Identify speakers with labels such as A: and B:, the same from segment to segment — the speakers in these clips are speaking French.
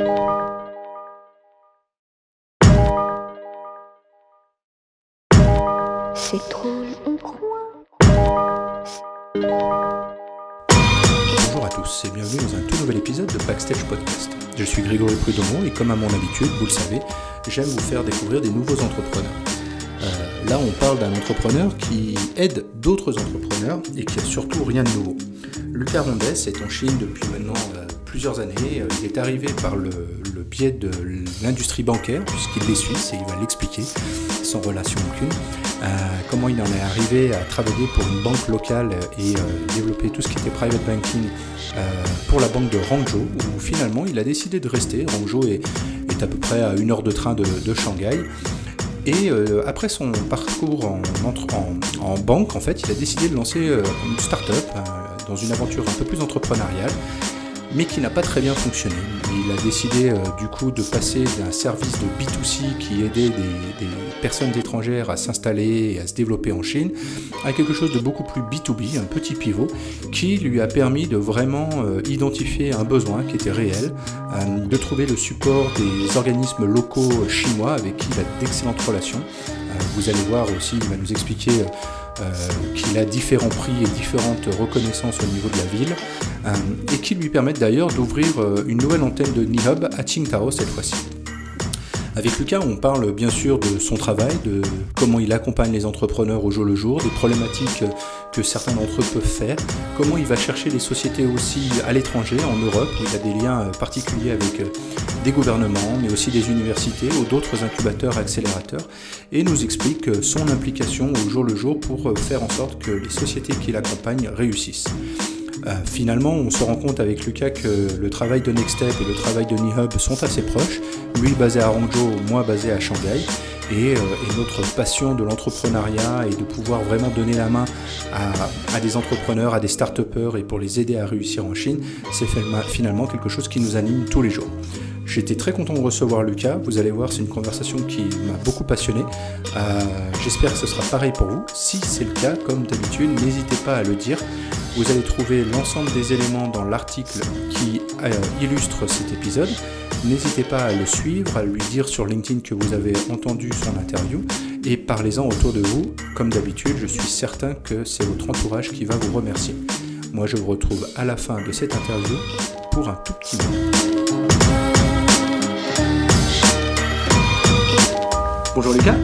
A: C'est drôle, on croit.
B: Bonjour à tous et bienvenue dans un tout nouvel épisode de Backstage Podcast. Je suis Grégory Prud'homont et comme à mon habitude, vous le savez, j'aime vous faire découvrir des nouveaux entrepreneurs. Là, on parle d'un entrepreneur qui aide d'autres entrepreneurs et qui a surtout rien de nouveau. Lucas Rondès est en Chine depuis maintenant plusieurs années. Il est arrivé par le biais de l'industrie bancaire, puisqu'il est suisse et il va l'expliquer, sans relation aucune. Comment il en est arrivé à travailler pour une banque locale et développer tout ce qui était private banking pour la banque de Hangzhou, où finalement il a décidé de rester. Hangzhou est à peu près à 1 heure de train de Shanghai. Et après son parcours en banque, en fait, il a décidé de lancer une start-up dans une aventure un peu plus entrepreneuriale, mais qui n'a pas très bien fonctionné. Il a décidé du coup de passer d'un service de B2C qui aidait des personnes étrangères à s'installer et à se développer en Chine à quelque chose de beaucoup plus B2B, un petit pivot, qui lui a permis de vraiment identifier un besoin qui était réel, de trouver le support des organismes locaux chinois avec qui il a d'excellentes relations. Vous allez voir aussi, il va nous expliquer qu'il a différents prix et différentes reconnaissances au niveau de la ville et qui lui permettent d'ailleurs d'ouvrir une nouvelle antenne de Nihub à Qingdao cette fois-ci. Avec Lucas, on parle bien sûr de son travail, de comment il accompagne les entrepreneurs au jour le jour, des problématiques que certains d'entre eux peuvent faire, comment il va chercher les sociétés aussi à l'étranger, en Europe, où il a des liens particuliers avec des gouvernements, mais aussi des universités ou d'autres incubateurs, accélérateurs, et nous explique son implication au jour le jour pour faire en sorte que les sociétés qui l'accompagnent réussissent. Finalement, on se rend compte avec Lucas que le travail de Nextstep et le travail de Nihub sont assez proches, lui basé à Hangzhou, moi basé à Shanghai, et notre passion de l'entrepreneuriat et de pouvoir vraiment donner la main à des entrepreneurs, à des start-upers et pour les aider à réussir en Chine, c'est finalement quelque chose qui nous anime tous les jours. J'étais très content de recevoir Lucas, vous allez voir, c'est une conversation qui m'a beaucoup passionné. J'espère que ce sera pareil pour vous. Si c'est le cas, comme d'habitude, n'hésitez pas à le dire. Vous allez trouver l'ensemble des éléments dans l'article qui illustre cet épisode. N'hésitez pas à le suivre, à lui dire sur LinkedIn que vous avez entendu son interview et parlez-en autour de vous. Comme d'habitude, je suis certain que c'est votre entourage qui va vous remercier. Moi, je vous retrouve à la fin de cette interview pour un tout petit moment. Bonjour Lucas.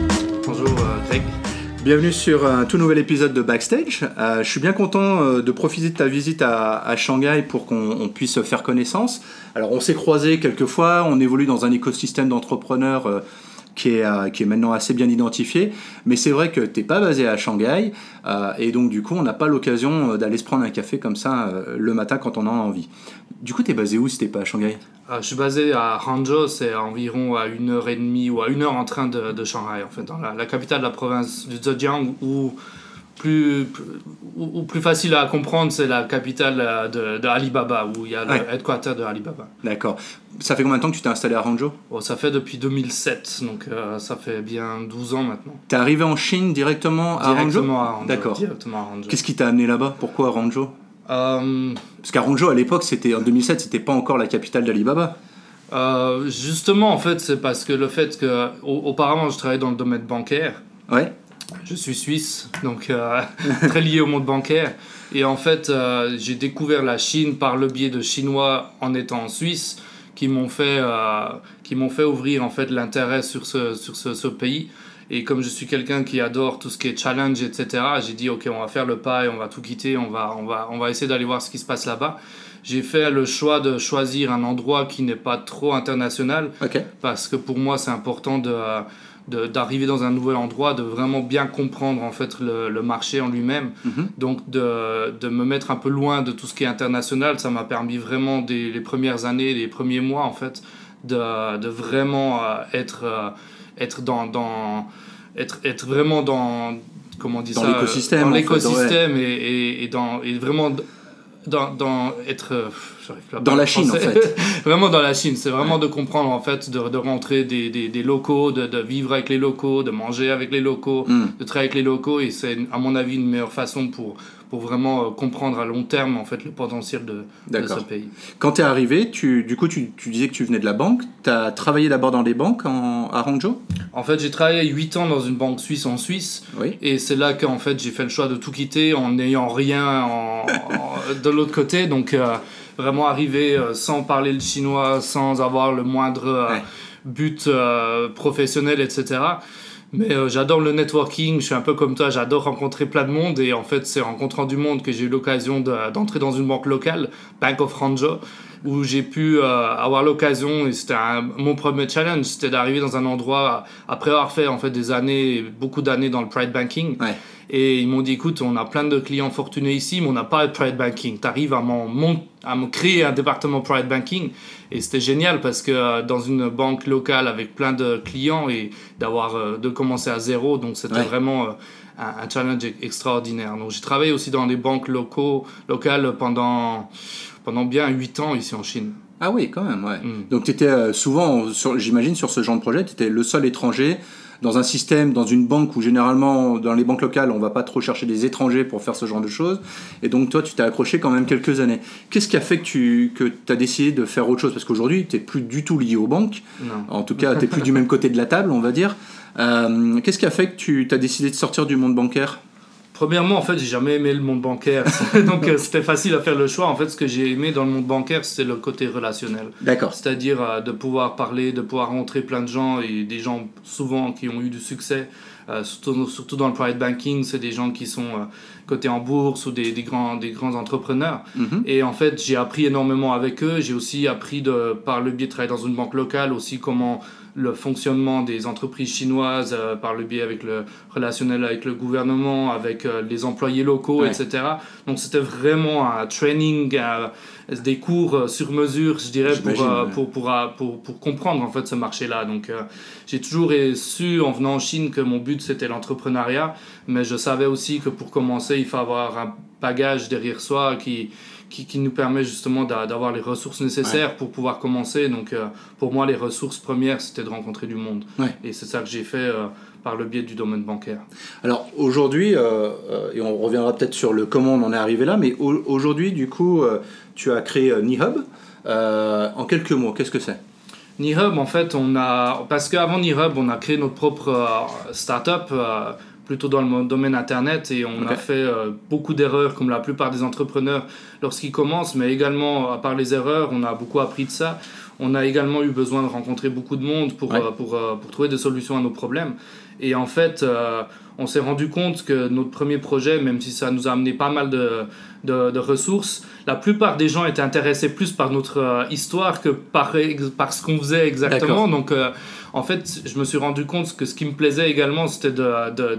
C: Bonjour Greg.
B: Bienvenue sur un tout nouvel épisode de Backstage. Je suis bien content de profiter de ta visite à Shanghai pour qu'on puisse faire connaissance. Alors on s'est croisés quelques fois, on évolue dans un écosystème d'entrepreneurs qui est maintenant assez bien identifié, mais c'est vrai que tu n'es pas basé à Shanghai et donc du coup on n'a pas l'occasion d'aller se prendre un café comme ça le matin quand on en a envie. Du coup tu es basé où si tu n'es pas à Shanghai ?
C: Je suis basé à Hangzhou, c'est environ à 1h30 ou à 1 heure en train de Shanghai, en fait, dans la capitale de la province du Zhejiang, où plus facile à comprendre, c'est la capitale de Alibaba, où il y a le headquarter de Alibaba.
B: D'accord. Ça fait combien de temps que tu t'es installé à Hangzhou ?
C: Ça fait depuis 2007, donc ça fait bien 12 ans maintenant.
B: T'es arrivé en Chine directement à Hangzhou ?
C: Directement à Hangzhou.
B: D'accord.
C: Directement à Hangzhou.
B: Qu'est-ce qui t'a amené là-bas ? Pourquoi à Hangzhou ? Parce qu'à Hangzhou, à l'époque, en 2007, c'était pas encore la capitale d'Alibaba.
C: Justement, en fait, c'est parce que le fait que auparavant, je travaillais dans le domaine bancaire.
B: Ouais.
C: Je suis suisse, donc très lié au monde bancaire. Et en fait, j'ai découvert la Chine par le biais de Chinois en étant en Suisse, qui m'ont fait ouvrir en fait l'intérêt sur ce pays. Et comme je suis quelqu'un qui adore tout ce qui est challenge, etc., j'ai dit ok, on va faire le pas et on va tout quitter, on va essayer d'aller voir ce qui se passe là-bas. J'ai fait le choix de choisir un endroit qui n'est pas trop international, parce que pour moi c'est important d'arriver dans un nouvel endroit, de vraiment bien comprendre en fait le marché en lui-même. Donc de me mettre un peu loin de tout ce qui est international, ça m'a permis vraiment les premières années, les premiers mois en fait, de vraiment être vraiment dans comment on dit
B: dans
C: ça,
B: l'écosystème,
C: dans l'écosystème
B: fait,
C: et vraiment être
B: dans la Chine en fait.
C: Vraiment dans la Chine, c'est vraiment de comprendre en fait, de rentrer des locaux, de vivre avec les locaux, de manger avec les locaux, de travailler avec les locaux, et c'est à mon avis une meilleure façon pour vraiment comprendre à long terme en fait, le potentiel de ce pays.
B: Quand tu es arrivé, tu disais que tu venais de la banque. Tu as travaillé d'abord dans des banques à Hangzhou ?
C: En fait, j'ai travaillé 8 ans dans une banque suisse en Suisse.
B: Oui.
C: Et c'est là qu'en fait, j'ai fait le choix de tout quitter en n'ayant rien de l'autre côté. Donc, vraiment arrivé sans parler le chinois, sans avoir le moindre but professionnel, etc. Mais j'adore le networking, je suis un peu comme toi, j'adore rencontrer plein de monde. Et en fait, c'est en rencontrant du monde que j'ai eu l'occasion d'entrer dans une banque locale, Bank of Hangzhou, où j'ai pu avoir l'occasion, et c'était mon premier challenge, c'était d'arriver dans un endroit, après avoir fait en fait beaucoup d'années dans le private banking.
B: Ouais.
C: Et ils m'ont dit, écoute, on a plein de clients fortunés ici, mais on n'a pas de private banking. Tu arrives à me créer un département private banking. Et c'était génial parce que dans une banque locale avec plein de clients et de commencer à zéro, donc c'était vraiment un challenge extraordinaire. Donc j'ai travaillé aussi dans les banques locales pendant bien 8 ans ici en Chine.
B: Ah oui, quand même, ouais. Donc tu étais souvent, j'imagine, sur ce genre de projet, tu étais le seul étranger dans un système, dans une banque où généralement, dans les banques locales, on ne va pas trop chercher des étrangers pour faire ce genre de choses. Et donc toi, tu t'es accroché quand même quelques années. Qu'est-ce qui a fait que tu as décidé de faire autre chose ? Parce qu'aujourd'hui, tu n'es plus du tout lié aux banques. Non. En tout cas, tu n'es plus du même côté de la table, on va dire. Qu'est-ce qui a fait que tu as décidé de sortir du monde bancaire ?
C: Premièrement, en fait, j'ai jamais aimé le monde bancaire. Donc, c'était facile à faire le choix. En fait, ce que j'ai aimé dans le monde bancaire, c'est le côté relationnel.
B: D'accord.
C: C'est-à-dire de pouvoir parler, de pouvoir rencontrer plein de gens et des gens souvent qui ont eu du succès. Surtout dans le private banking, c'est des gens qui sont cotés en bourse ou des grands entrepreneurs. Mm-hmm. Et en fait, j'ai appris énormément avec eux. J'ai aussi appris par le biais de travailler dans une banque locale aussi comment le fonctionnement des entreprises chinoises par le biais avec le relationnel avec le gouvernement, avec les employés locaux, etc. Donc c'était vraiment un training, des cours sur mesure, je dirais, pour comprendre en fait ce marché-là. Donc j'ai toujours su en venant en Chine que mon but c'était l'entrepreneuriat, mais je savais aussi que pour commencer il faut avoir un bagage derrière soi qui nous permet justement d'avoir les ressources nécessaires pour pouvoir commencer. Donc pour moi les ressources premières c'était de rencontrer du monde. Et c'est ça que j'ai fait par le biais du domaine bancaire.
B: Alors aujourd'hui, et on reviendra peut-être sur le comment on en est arrivé là, mais aujourd'hui du coup tu as créé NiHub. En quelques mots, qu'est-ce que c'est ?
C: NiHub, en fait, parce qu'avant NiHub, on a créé notre propre start-up plutôt dans le domaine Internet et on a fait beaucoup d'erreurs comme la plupart des entrepreneurs lorsqu'ils commencent, mais également, à part les erreurs, on a beaucoup appris de ça. On a également eu besoin de rencontrer beaucoup de monde pour trouver des solutions à nos problèmes. Et en fait, on s'est rendu compte que notre premier projet, même si ça nous a amené pas mal de ressources, la plupart des gens étaient intéressés plus par notre histoire que par ce qu'on faisait exactement. Donc, en fait, je me suis rendu compte que ce qui me plaisait également, c'était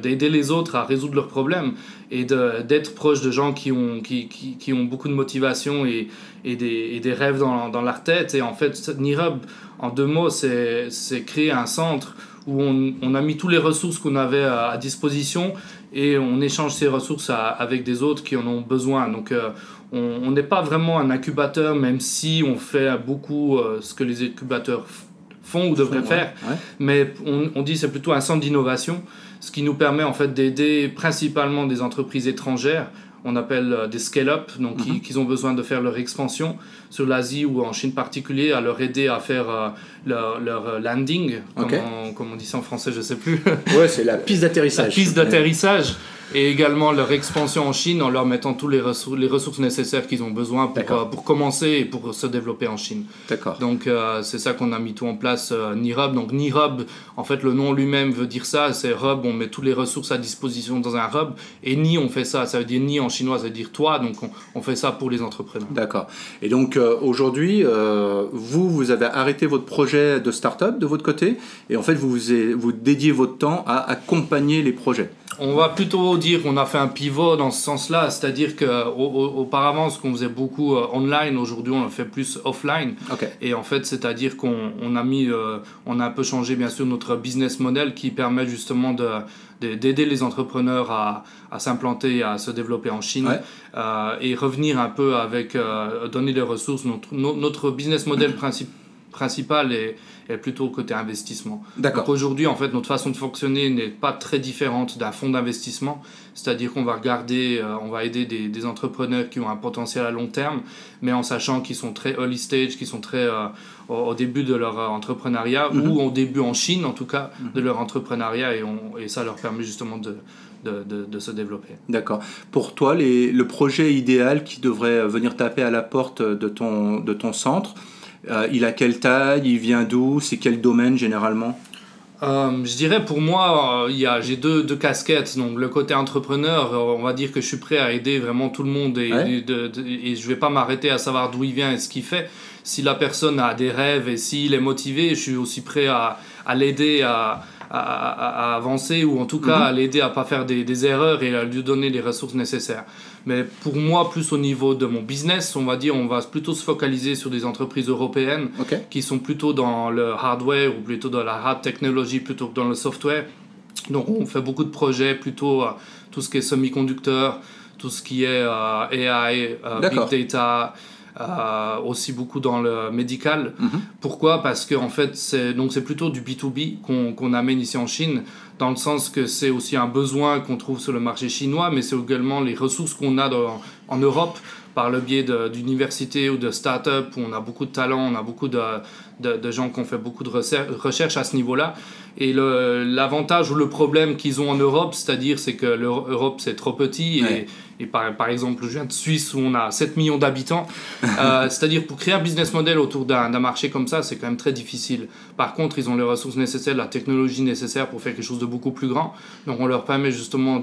C: d'aider les autres à résoudre leurs problèmes et d'être proche de gens qui ont beaucoup de motivation et des rêves dans leur tête. Et en fait, NiHub, en 2 mots, c'est créer un centre où on a mis toutes les ressources qu'on avait à disposition et on échange ces ressources avec des autres qui en ont besoin. Donc, on n'est pas vraiment un incubateur, même si on fait beaucoup ce que les incubateurs font ou devraient faire. Mais on dit que c'est plutôt un centre d'innovation, ce qui nous permet en fait d'aider principalement des entreprises étrangères. On appelle des scale-up, donc qui ont besoin de faire leur expansion sur l'Asie ou en Chine particulier, à leur aider à faire leur landing, comme on dit ça en français, je ne sais plus.
B: Ouais, c'est la piste d'atterrissage.
C: La piste d'atterrissage. Et également leur expansion en Chine en leur mettant toutes les ressources nécessaires qu'ils ont besoin pour commencer et pour se développer en Chine.
B: D'accord.
C: Donc c'est ça qu'on a mis tout en place, NiHub. Donc NiHub, en fait le nom lui-même veut dire ça, c'est hub, on met toutes les ressources à disposition dans un hub. Et Ni, on fait ça veut dire Ni en chinois, ça veut dire toi, donc on fait ça pour les entrepreneurs.
B: D'accord. Et donc aujourd'hui, vous avez arrêté votre projet de start-up de votre côté et en fait vous dédiez votre temps à accompagner les projets.
C: On va plutôt dire qu'on a fait un pivot dans ce sens-là, c'est-à-dire qu'auparavant, ce qu'on faisait beaucoup online, aujourd'hui on le fait plus offline. Et en fait, c'est-à-dire qu'on a un peu changé bien sûr notre business model qui permet justement d'aider les entrepreneurs à s'implanter, à se développer en Chine et revenir un peu avec donner les ressources. Notre business model principale est plutôt côté investissement.
B: D'accord.
C: Donc aujourd'hui, en fait, notre façon de fonctionner n'est pas très différente d'un fonds d'investissement, c'est-à-dire qu'on va regarder, on va aider des entrepreneurs qui ont un potentiel à long terme, mais en sachant qu'ils sont très early stage, qu'ils sont très au début de leur entrepreneuriat, ou au début en Chine, en tout cas, de leur entrepreneuriat, et ça leur permet justement de se développer.
B: D'accord. Pour toi, le projet idéal qui devrait venir taper à la porte de ton centre, il a quelle taille, il vient d'où, c'est quel domaine généralement?
C: Je dirais pour moi, j'ai deux casquettes. Donc le côté entrepreneur, on va dire que je suis prêt à aider vraiment tout le monde et je vais pas m'arrêter à savoir d'où il vient et ce qu'il fait. Si la personne a des rêves et s'il est motivé, je suis aussi prêt à l'aider à avancer, ou en tout cas à l'aider à pas faire des erreurs et à lui donner les ressources nécessaires. Mais pour moi, plus au niveau de mon business, on va plutôt se focaliser sur des entreprises européennes qui sont plutôt dans le hardware ou plutôt dans la hard technology plutôt que dans le software. Donc on fait beaucoup de projets plutôt tout ce qui est semi-conducteurs, tout ce qui est AI, big data, aussi beaucoup dans le médical. Pourquoi ? Parce que en fait, c'est plutôt du B2B qu'on amène ici en Chine, dans le sens que c'est aussi un besoin qu'on trouve sur le marché chinois, mais c'est également les ressources qu'on a en Europe par le biais d'universités ou de start-up où on a beaucoup de talents, on a beaucoup de gens qui ont fait beaucoup de recherches à ce niveau-là. Et l'avantage ou le problème qu'ils ont en Europe, c'est que l'Europe c'est trop petit et par exemple je viens de Suisse où on a 7 millions d'habitants, c'est-à-dire pour créer un business model autour d'un marché comme ça, c'est quand même très difficile. Par contre, ils ont les ressources nécessaires, la technologie nécessaire pour faire quelque chose de beaucoup plus grand, donc on leur permet justement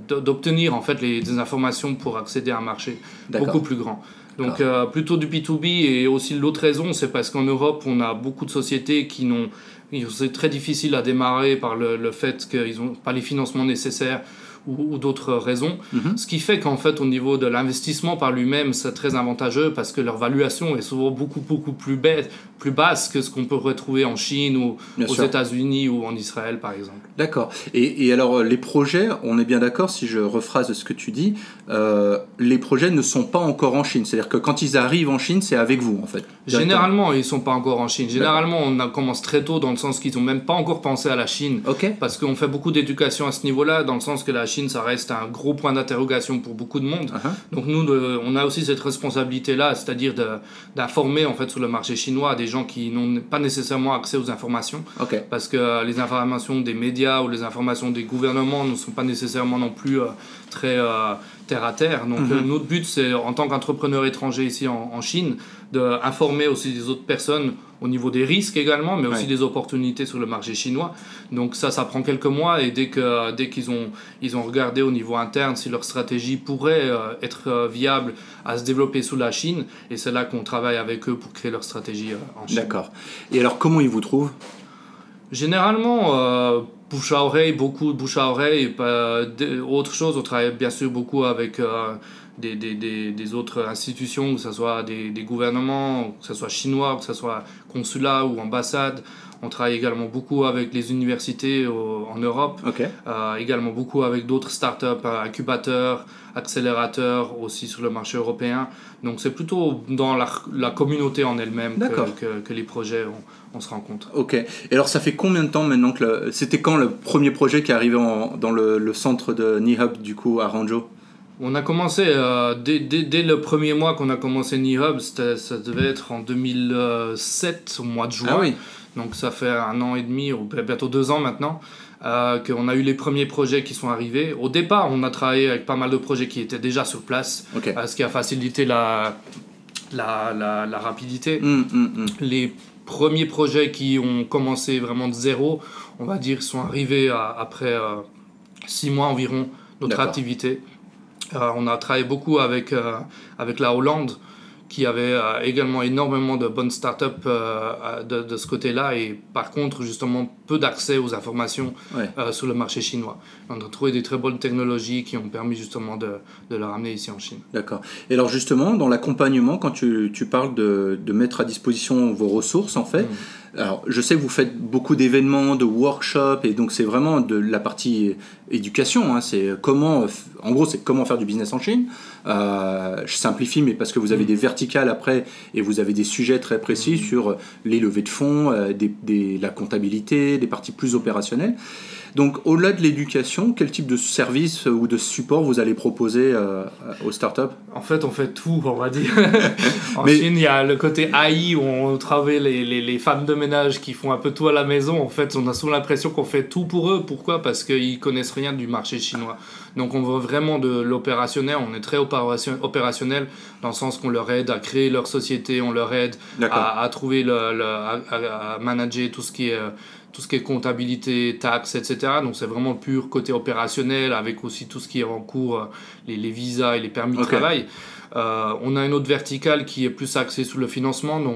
C: d'obtenir en fait des informations pour accéder à un marché beaucoup plus grand. Donc plutôt du B2B, et aussi l'autre raison, c'est parce qu'en Europe, on a beaucoup de sociétés c'est très difficile à démarrer par le fait qu'ils n'ont pas les financements nécessaires ou d'autres raisons. Ce qui fait qu'en fait, au niveau de l'investissement par lui-même, c'est très avantageux parce que leur valuation est souvent beaucoup plus basse que ce qu'on peut retrouver en Chine ou aux États-Unis ou en Israël, par exemple.
B: D'accord. Et alors, les projets, on est bien d'accord, si je rephrase ce que tu dis, les projets ne sont pas encore en Chine. C'est-à-dire que quand ils arrivent en Chine, c'est avec vous, en fait.
C: Généralement, ils ne sont pas encore en Chine. Généralement, on commence très tôt dans le sens qu'ils n'ont même pas encore pensé à la Chine. Parce qu'on fait beaucoup d'éducation à ce niveau-là, dans le sens que la Chine, ça reste un gros point d'interrogation pour beaucoup de monde. Donc nous, on a aussi cette responsabilité-là, c'est-à-dire d'informer en fait sur le marché chinois des gens qui n'ont pas nécessairement accès aux informations. Parce que les informations des médias ou les informations des gouvernements ne sont pas nécessairement non plus très terre à terre. Donc notre but, c'est en tant qu'entrepreneur étranger ici en Chine, d'informer aussi les autres personnes au niveau des risques également, mais aussi des opportunités sur le marché chinois. Donc ça prend quelques mois, et dès qu'ils ont regardé au niveau interne si leur stratégie pourrait être viable à se développer sous la Chine, et c'est là qu'on travaille avec eux pour créer leur stratégie en Chine.
B: D'accord. Et alors, comment ils vous trouvent ?
C: Généralement, bouche à oreille, beaucoup de bouche à oreille. Autre chose, on travaille bien sûr beaucoup avec des autres institutions, que ce soit des gouvernements, que ce soit chinois, que ce soit consulat ou ambassade. On travaille également beaucoup avec les universités en Europe, également beaucoup avec d'autres startups, incubateurs, accélérateurs aussi sur le marché européen. Donc c'est plutôt dans la communauté en elle-même que les projets, on se rend compte. Et
B: alors ça fait combien de temps maintenant c'était quand le premier projet qui est arrivé dans le centre de NeHub, du coup, à Hangzhou ?
C: On a commencé, dès le premier mois qu'on a commencé NeHub, ça devait être en 2007, au mois de juin. Donc ça fait 1 an et demi, ou bientôt 2 ans maintenant, qu'on a eu les premiers projets qui sont arrivés. Au départ, on a travaillé avec pas mal de projets qui étaient déjà sur place, ce qui a facilité la rapidité. Les premiers projets qui ont commencé vraiment de zéro, on va dire, sont arrivés après 6 mois environ notre activité. On a travaillé beaucoup avec la Hollande, qui avait également énormément de bonnes startups de ce côté-là, et par contre justement peu d'accès aux informations sur le marché chinois. On a trouvé des très bonnes technologies qui ont permis justement de le ramener ici en Chine.
B: D'accord. Et alors justement, dans l'accompagnement, quand tu parles de mettre à disposition vos ressources, en fait, alors je sais que vous faites beaucoup d'événements, de workshops, et donc c'est vraiment de la partie éducation, hein, c'est en gros, c'est comment faire du business en Chine. Je simplifie, mais parce que vous avez des verticales après et vous avez des sujets très précis sur les levées de fonds, la comptabilité, des parties plus opérationnelles. Donc, au-delà de l'éducation, quel type de service ou de support vous allez proposer aux startups ?
C: En fait, on fait tout, on va dire. En Chine, il y a le côté AI où on travaille les femmes de ménage qui font un peu tout à la maison. En fait, on a souvent l'impression qu'on fait tout pour eux. Pourquoi ? Parce qu'ils connaissent rien du marché chinois. Donc, on veut vraiment de l'opérationnel. On est très opérationnel dans le sens qu'on leur aide à créer leur société, on leur aide à trouver à manager tout ce qui est comptabilité, taxes, etc. Donc c'est vraiment le pur côté opérationnel avec aussi tout ce qui est en cours, les visas et les permis de travail. On a une autre verticale qui est plus axée sur le financement, donc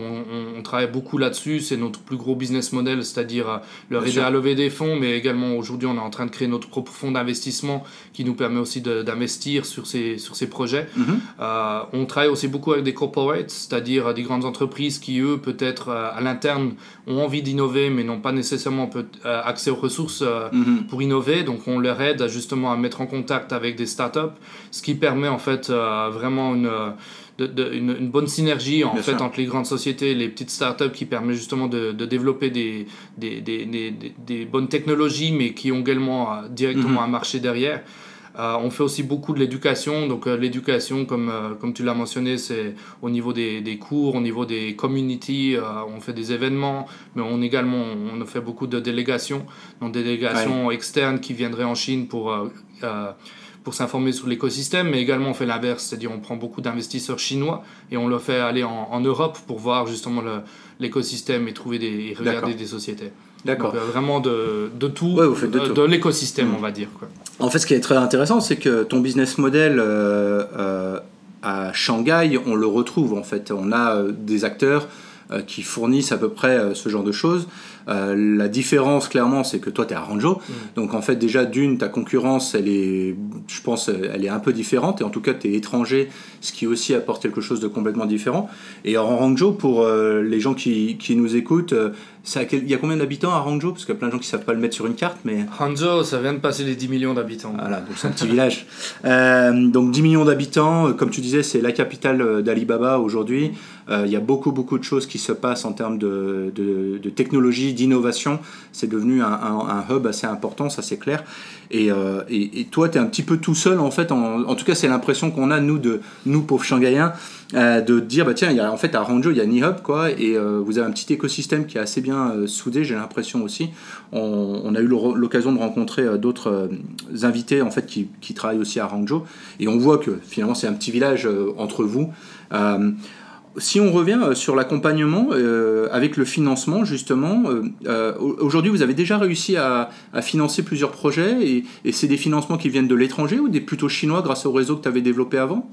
C: on travaille beaucoup là-dessus, c'est notre plus gros business model, c'est-à-dire leur aider à lever des fonds, mais également aujourd'hui on est en train de créer notre propre fonds d'investissement qui nous permet aussi d'investir sur ces projets. On travaille aussi beaucoup avec des corporates, c'est-à-dire des grandes entreprises qui eux peut-être à l'interne ont envie d'innover mais n'ont pas nécessairement accès aux ressources pour innover, donc on leur aide justement à mettre en contact avec des startups, ce qui permet en fait vraiment une bonne synergie en fait entre les grandes sociétés et les petites startups qui permet justement de développer des bonnes technologies mais qui ont également directement un marché derrière. On fait aussi beaucoup de l'éducation, donc l'éducation comme tu l'as mentionné, c'est au niveau des cours, au niveau des communities, on fait des événements, mais on fait beaucoup de délégations, donc des délégations externes qui viendraient en Chine pour s'informer sur l'écosystème, mais également on fait l'inverse, c'est-à-dire on prend beaucoup d'investisseurs chinois et on leur fait aller en Europe pour voir justement l'écosystème et regarder des sociétés. D'accord. Donc vraiment de tout, vous faites de l'écosystème, on va dire, quoi.
B: En fait, ce qui est très intéressant, c'est que ton business model à Shanghai, on le retrouve en fait. On a des acteurs qui fournissent à peu près ce genre de choses. La différence, clairement, c'est que toi, tu es à Hangzhou. Donc, en fait, déjà, ta concurrence, elle est un peu différente. Et en tout cas, tu es étranger, ce qui aussi apporte quelque chose de complètement différent. Et en Hangzhou, pour les gens qui nous écoutent, il y a combien d'habitants à Hangzhou ? Parce qu'il y a plein de gens qui ne savent pas le mettre sur une carte. Mais...
C: Hangzhou, ça vient de passer les 10 millions d'habitants.
B: Voilà, donc c'est un petit village. Donc 10 millions d'habitants, comme tu disais, c'est la capitale d'Alibaba aujourd'hui. Il y a beaucoup de choses qui se passent en termes de technologie, d'innovation. C'est devenu un hub assez important, ça c'est clair. Et toi, tu es un petit peu tout seul, en fait. En tout cas, c'est l'impression qu'on a, nous pauvres Shanghaïens, de dire, bah, tiens, en fait, à Hangzhou, il y a Nihub, quoi, et vous avez un petit écosystème qui est assez bien soudé, j'ai l'impression aussi. On a eu l'occasion de rencontrer d'autres invités, en fait, qui travaillent aussi à Hangzhou, et on voit que, finalement, c'est un petit village entre vous. Si on revient sur l'accompagnement avec le financement, justement, aujourd'hui, vous avez déjà réussi à financer plusieurs projets, et c'est des financements qui viennent de l'étranger ou des plutôt chinois grâce au réseau que tu avais développé avant ?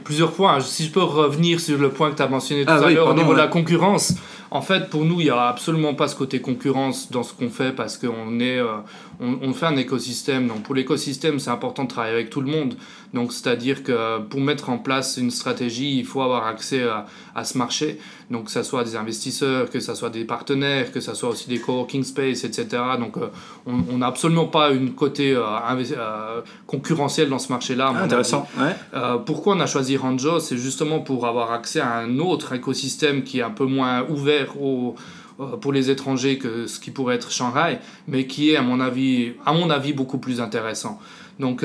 C: Plusieurs points. Si je peux revenir sur le point que tu as mentionné tout à l'heure au niveau de la concurrence, en fait, pour nous, il n'y a absolument pas ce côté concurrence dans ce qu'on fait parce qu'on on fait un écosystème. Donc, pour l'écosystème, c'est important de travailler avec tout le monde. Donc, c'est-à-dire que pour mettre en place une stratégie, il faut avoir accès à ce marché. Donc, que ce soit des investisseurs, que ce soit des partenaires, que ce soit aussi des coworking space, etc. Donc, on n'a absolument pas une côté concurrentiel dans ce marché-là.
B: Intéressant. Ouais.
C: Pourquoi on a choisi Hangzhou ? C'est justement pour avoir accès à un autre écosystème qui est un peu moins ouvert pour les étrangers que ce qui pourrait être Shanghai, mais qui est, à mon avis beaucoup plus intéressant. Donc,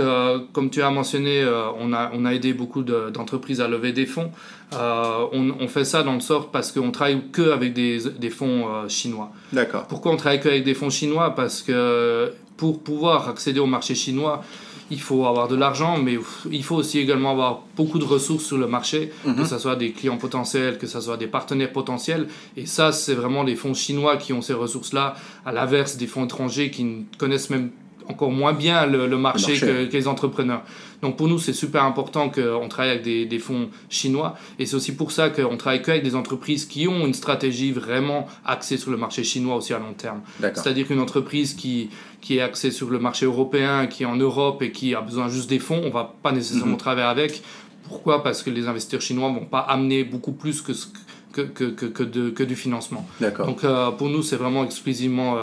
C: comme tu as mentionné, on a aidé beaucoup d'entreprises à lever des fonds. On fait ça dans le sort parce qu'on travaille que avec des fonds chinois.
B: D'accord.
C: Pourquoi on travaille que avec des fonds chinois ? Parce que pour pouvoir accéder au marché chinois, il faut avoir de l'argent, mais il faut aussi également avoir beaucoup de ressources sur le marché, que ce soit des clients potentiels, que ce soit des partenaires potentiels. Et ça, c'est vraiment les fonds chinois qui ont ces ressources-là, à l'inverse des fonds étrangers qui ne connaissent même encore moins bien le marché que les entrepreneurs. Donc pour nous, c'est super important qu'on travaille avec des fonds chinois. Et c'est aussi pour ça qu'on travaille qu'avec des entreprises qui ont une stratégie vraiment axée sur le marché chinois aussi à long terme. D'accord. C'est-à-dire qu'une entreprise qui est axée sur le marché européen, qui est en Europe et qui a besoin juste des fonds, on ne va pas nécessairement travailler avec. Pourquoi ? Parce que les investisseurs chinois ne vont pas amener beaucoup plus que que du financement.
B: D'accord.
C: Donc pour nous, c'est vraiment exclusivement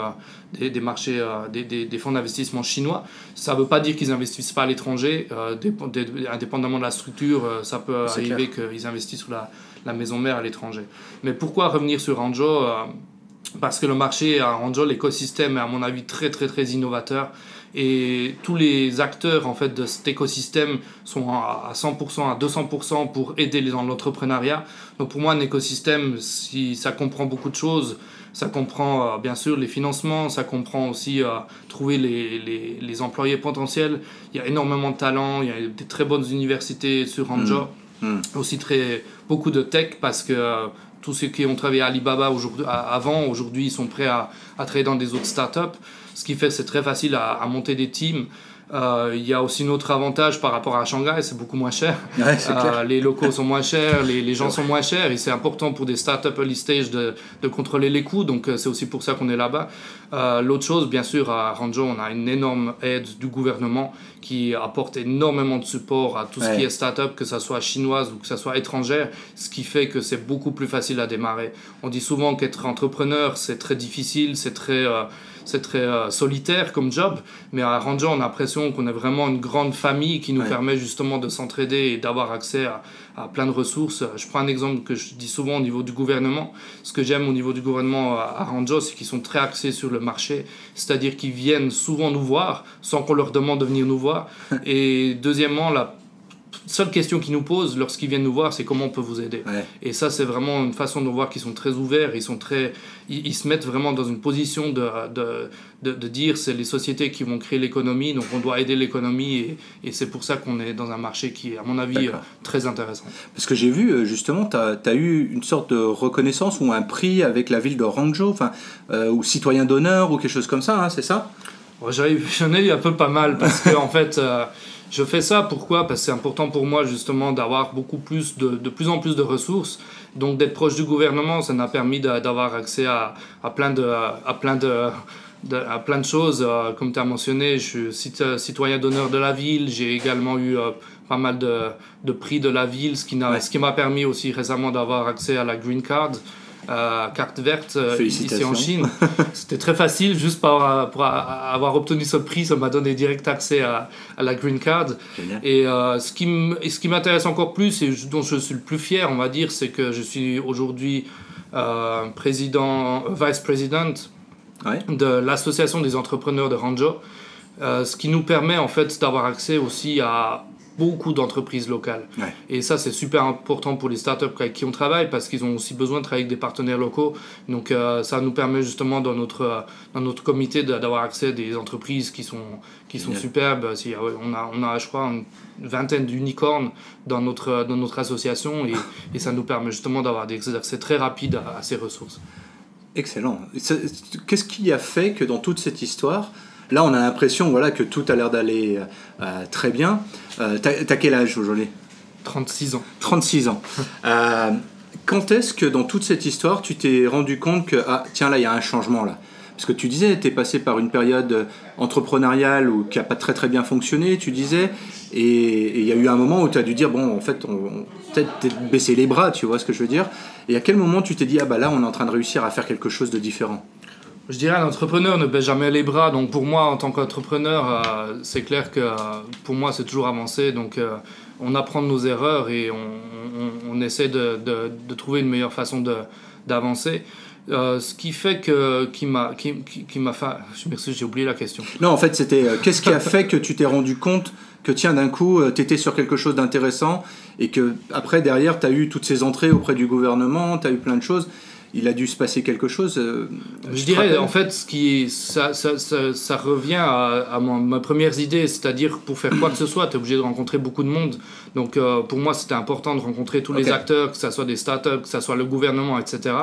C: des marchés, des fonds d'investissement chinois. Ça ne veut pas dire qu'ils n'investissent pas à l'étranger. Indépendamment de la structure, ça peut arriver qu'ils investissent sur la maison mère à l'étranger. Mais pourquoi revenir sur Hangzhou parce que le marché à Hangzhou, l'écosystème est à mon avis très très très innovateur. Et tous les acteurs en fait, de cet écosystème sont à 100%, à 200% pour aider dans l'entrepreneuriat. Donc pour moi, un écosystème, ça comprend beaucoup de choses. Ça comprend bien sûr les financements, ça comprend aussi trouver les employés potentiels. Il y a énormément de talents, il y a des très bonnes universités sur Hangzhou. Aussi beaucoup de tech parce que tous ceux qui ont travaillé à Alibaba aujourd'hui, ils sont prêts à travailler dans des autres startups. Ce qui fait que c'est très facile à monter des teams. Il y a aussi un autre avantage par rapport à Shanghai, c'est beaucoup moins cher.
B: Ouais, c'est clair.
C: Les locaux sont moins chers, les gens sont moins chers et c'est important pour des startups early stage de contrôler les coûts. Donc c'est aussi pour ça qu'on est là-bas. L'autre chose, bien sûr, à Hangzhou, on a une énorme aide du gouvernement qui apporte énormément de support à tout ce qui est startup, que ça soit chinoise ou que ça soit étrangère, ce qui fait que c'est beaucoup plus facile à démarrer. On dit souvent qu'être entrepreneur, c'est très difficile, c'est très solitaire comme job, mais à Hangzhou, on a l'impression qu'on est vraiment une grande famille qui nous permet justement de s'entraider et d'avoir accès à plein de ressources. Je prends un exemple que je dis souvent au niveau du gouvernement. Ce que j'aime au niveau du gouvernement à Hangzhou, c'est qu'ils sont très axés sur le marché, c'est-à-dire qu'ils viennent souvent nous voir sans qu'on leur demande de venir nous voir. Et deuxièmement, la seule question qu'ils nous posent lorsqu'ils viennent nous voir, c'est comment on peut vous aider. Et ça, c'est vraiment une façon de voir qu'ils sont très ouverts, ils se mettent vraiment dans une position de dire c'est les sociétés qui vont créer l'économie, donc on doit aider l'économie et c'est pour ça qu'on est dans un marché qui est, à mon avis, très intéressant.
B: Parce que j'ai vu, justement, tu as eu une sorte de reconnaissance ou un prix avec la ville de Hangzhou, ou citoyen d'honneur ou quelque chose comme ça, hein, c'est ça?
C: J'en ai eu un peu pas mal parce que en fait... Je fais ça, pourquoi? Parce que c'est important pour moi justement d'avoir de plus en plus de ressources. Donc d'être proche du gouvernement, ça m'a permis d'avoir accès à plein de choses. Comme tu as mentionné, je suis citoyen d'honneur de la ville. J'ai également eu pas mal de prix de la ville, ce qui m'a permis aussi récemment d'avoir accès à la Green Card. Carte verte ici en Chine. C'était très facile, juste pour avoir obtenu ce prix, ça m'a donné direct accès à la Green Card.
B: Génial.
C: Et ce qui m'intéresse encore plus et dont je suis le plus fier, on va dire, c'est que je suis aujourd'hui vice-président de l'association des entrepreneurs de Hangzhou, ce qui nous permet en fait d'avoir accès aussi à beaucoup d'entreprises locales. Et ça, c'est super important pour les startups avec qui on travaille parce qu'ils ont aussi besoin de travailler avec des partenaires locaux. Donc, ça nous permet justement dans notre comité d'avoir accès à des entreprises qui sont superbes. On a, je crois, une vingtaine d'unicornes dans notre association et ça nous permet justement d'avoir des accès très rapides à ces ressources.
B: Excellent. Qu'est-ce qui a fait que dans toute cette histoire, là, on a l'impression que tout a l'air d'aller très bien. T'as quel âge aujourd'hui?
C: 36 ans.
B: 36 ans. Quand est-ce que dans toute cette histoire, tu t'es rendu compte que, tiens, là, il y a un changement là? Parce que tu disais, tu es passé par une période entrepreneuriale qui n'a pas très très bien fonctionné, tu disais, et il y a eu un moment où tu as dû dire, bon, en fait, on peut-être baisser les bras, tu vois ce que je veux dire? Et à quel moment tu t'es dit, là, on est en train de réussir à faire quelque chose de différent?
C: Je dirais un entrepreneur ne baisse jamais les bras, donc pour moi en tant qu'entrepreneur, c'est clair que pour moi c'est toujours avancer, donc on apprend de nos erreurs et on essaie de trouver une meilleure façon d'avancer. Ce qui fait qui m'a fait... Je m'excuse, j'ai oublié la question.
B: Non, en fait c'était qu'est-ce qui a fait que tu t'es rendu compte que tiens d'un coup tu étais sur quelque chose d'intéressant et que après derrière tu as eu toutes ces entrées auprès du gouvernement, tu as eu plein de choses. Il a dû se passer quelque chose.
C: Je dirais, en fait, ça revient à ma première idée, c'est-à-dire pour faire quoi que ce soit, tu es obligé de rencontrer beaucoup de monde. Donc, pour moi, c'était important de rencontrer tous les acteurs, que ce soit des startups, que ce soit le gouvernement, etc.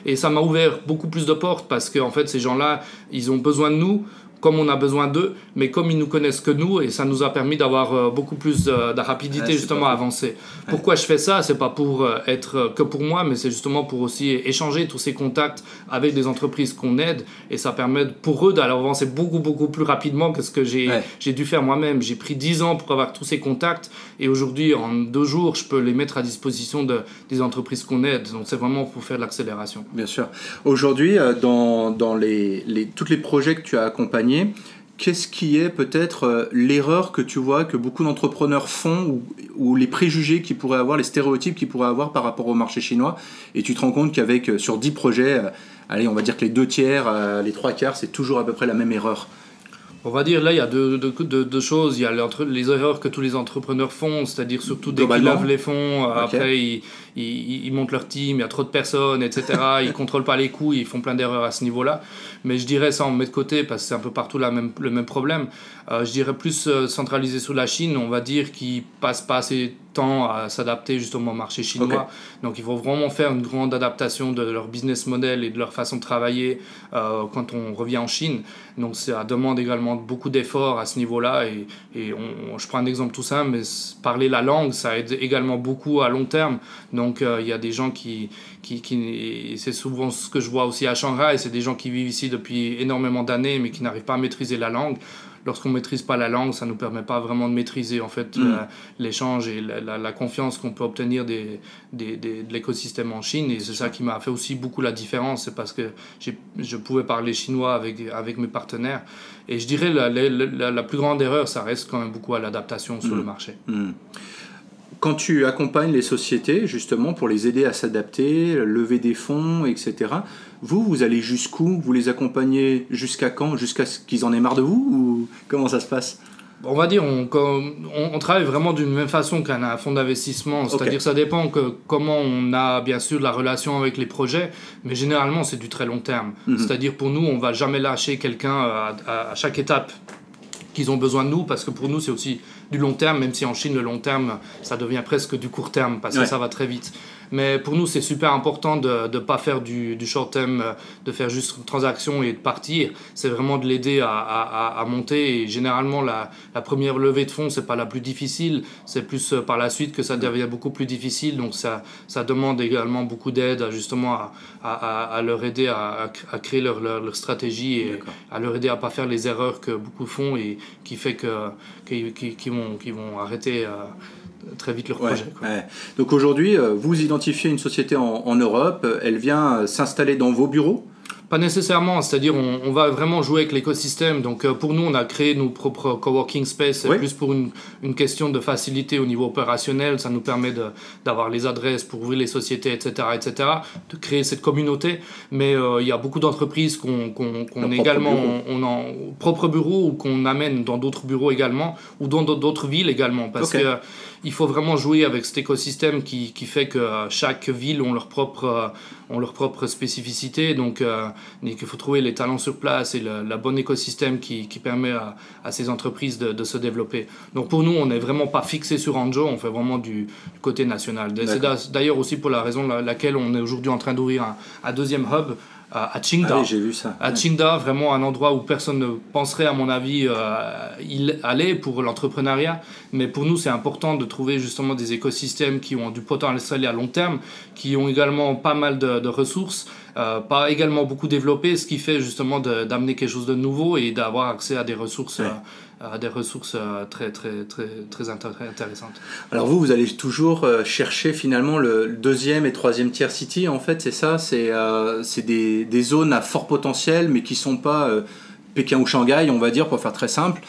C: Et ça m'a ouvert beaucoup plus de portes parce que, en fait, ces gens-là, ils ont besoin de nous comme on a besoin d'eux, mais comme ils nous connaissent que nous, et ça nous a permis d'avoir beaucoup plus de rapidité justement à avancer. Pourquoi je fais ça? C'est pas pour être que pour moi, mais c'est justement pour aussi échanger tous ces contacts avec des entreprises qu'on aide, et ça permet pour eux d'aller avancer beaucoup plus rapidement que ce que j'ai dû faire moi-même. J'ai pris 10 ans pour avoir tous ces contacts, et aujourd'hui, en 2 jours, je peux les mettre à disposition des entreprises qu'on aide. Donc c'est vraiment pour faire de l'accélération.
B: Bien sûr. Aujourd'hui, dans tous les projets que tu as accompagnés, qu'est-ce qui est peut-être l'erreur que tu vois que beaucoup d'entrepreneurs font, ou les préjugés qu'ils pourraient avoir, les stéréotypes qu'ils pourraient avoir par rapport au marché chinois, et tu te rends compte qu'avec sur 10 projets, allez, on va dire que les 2/3, les 3/4, c'est toujours à peu près la même erreur?
C: On va dire, là, il y a deux choses. Il y a les erreurs que tous les entrepreneurs font, c'est-à-dire surtout dès qu'ils lèvent les fonds, après ils montent leur team, il y a trop de personnes, etc. Ils ne contrôlent pas les coûts, ils font plein d'erreurs à ce niveau-là. Mais je dirais, ça on met de côté, parce que c'est un peu partout le même problème. Je dirais plus centralisé sur la Chine, on va dire qu'ils ne passent pas assez de temps à s'adapter justement au marché chinois. Donc il faut vraiment faire une grande adaptation de leur business model et de leur façon de travailler quand on revient en Chine. Donc ça demande également beaucoup d'efforts à ce niveau-là, et je prends un exemple tout simple, mais parler la langue, ça aide également beaucoup à long terme. Donc il y a des gens et c'est souvent ce que je vois aussi à Shanghai, c'est des gens qui vivent ici depuis énormément d'années mais qui n'arrivent pas à maîtriser la langue. Lorsqu'on ne maîtrise pas la langue, ça ne nous permet pas vraiment de maîtriser en fait l'échange et la confiance qu'on peut obtenir de l'écosystème en Chine. Et c'est ça qui m'a fait aussi beaucoup la différence, c'est parce que je pouvais parler chinois avec mes partenaires. Et je dirais la plus grande erreur, ça reste quand même beaucoup à l'adaptation sur le marché.
B: Quand tu accompagnes les sociétés, justement, pour les aider à s'adapter, lever des fonds, etc., vous allez jusqu'où? Vous les accompagnez jusqu'à quand? Jusqu'à ce qu'ils en aient marre de vous? Ou comment ça se passe?
C: On va dire, on travaille vraiment d'une même façon qu'un fonds d'investissement. C'est-à-dire que ça dépend comment on a, bien sûr, la relation avec les projets, mais généralement, c'est du très long terme. C'est-à-dire, pour nous, on ne va jamais lâcher quelqu'un à chaque étape qu'ils ont besoin de nous, parce que pour nous, c'est aussi du long terme, même si en Chine, le long terme, ça devient presque du court terme, parce que ça va très vite. Mais pour nous, c'est super important de ne pas faire du short term, de faire juste une transaction et de partir. C'est vraiment de l'aider à monter. Et généralement, la première levée de fonds, ce n'est pas la plus difficile. C'est plus par la suite que ça devient beaucoup plus difficile. Donc ça demande également beaucoup d'aide, justement, à leur aider à créer leur stratégie, et à leur aider à ne pas faire les erreurs que beaucoup font, et qui fait qu'ils vont arrêter très vite leur projet.
B: Donc aujourd'hui, vous identifiez une société en Europe, elle vient s'installer dans vos bureaux?
C: Pas nécessairement, c'est-à-dire on va vraiment jouer avec l'écosystème. Donc pour nous, on a créé nos propres coworking space, c'est plus pour une question de facilité au niveau opérationnel. Ça nous permet d'avoir les adresses pour ouvrir les sociétés, etc., de créer cette communauté. Mais il y a beaucoup d'entreprises qu'on également, on en propre bureau, ou qu'on amène dans d'autres bureaux également, ou dans d'autres villes également, parce que il faut vraiment jouer avec cet écosystème qui fait que chaque ville ont leur propre spécificité. Donc il faut trouver les talents sur place et le bon écosystème qui permet à ces entreprises de se développer. Donc pour nous, on n'est vraiment pas fixé sur Hangzhou, on fait vraiment du côté national. C'est d'ailleurs aussi pour la raison laquelle on est aujourd'hui en train d'ouvrir un deuxième hub à Qingdao.
B: Ah oui, j'ai vu ça.
C: À Qingdao, vraiment un endroit où personne ne penserait, à mon avis, y aller pour l'entrepreneuriat. Mais pour nous, c'est important de trouver justement des écosystèmes qui ont du potentiel à long terme, qui ont également pas mal de ressources, pas également beaucoup développées, ce qui fait justement d'amener quelque chose de nouveau et d'avoir accès à des ressources. Très intéressantes.
B: Alors vous allez toujours chercher finalement le deuxième et troisième tier city, en fait, c'est ça, c'est des zones à fort potentiel, mais qui sont pas Pékin ou Shanghai, on va dire, pour faire très simple.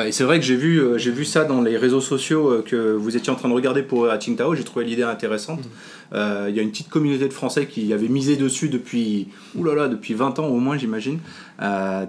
B: Et c'est vrai que j'ai vu ça dans les réseaux sociaux que vous étiez en train de regarder à Qingdao. J'ai trouvé l'idée intéressante. Il y a une petite communauté de Français qui avait misé dessus depuis 20 ans au moins, j'imagine.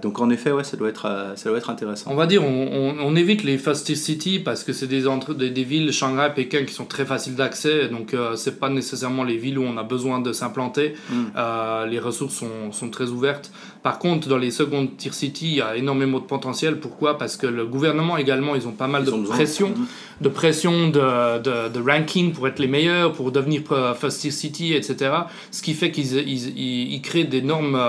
B: Donc en effet, ça doit être intéressant.
C: On va dire, on évite les first tier city parce que c'est des villes, Shanghai, Pékin, qui sont très faciles d'accès. Donc c'est pas nécessairement les villes où on a besoin de s'implanter. Les ressources sont très ouvertes. Par contre, dans les second tier city, il y a énormément de potentiel. Pourquoi? Parce que le gouvernement également, ils ont pas mal de pression de ranking pour être les meilleurs, pour devenir First City, etc. Ce qui fait qu'ils créent d'énormes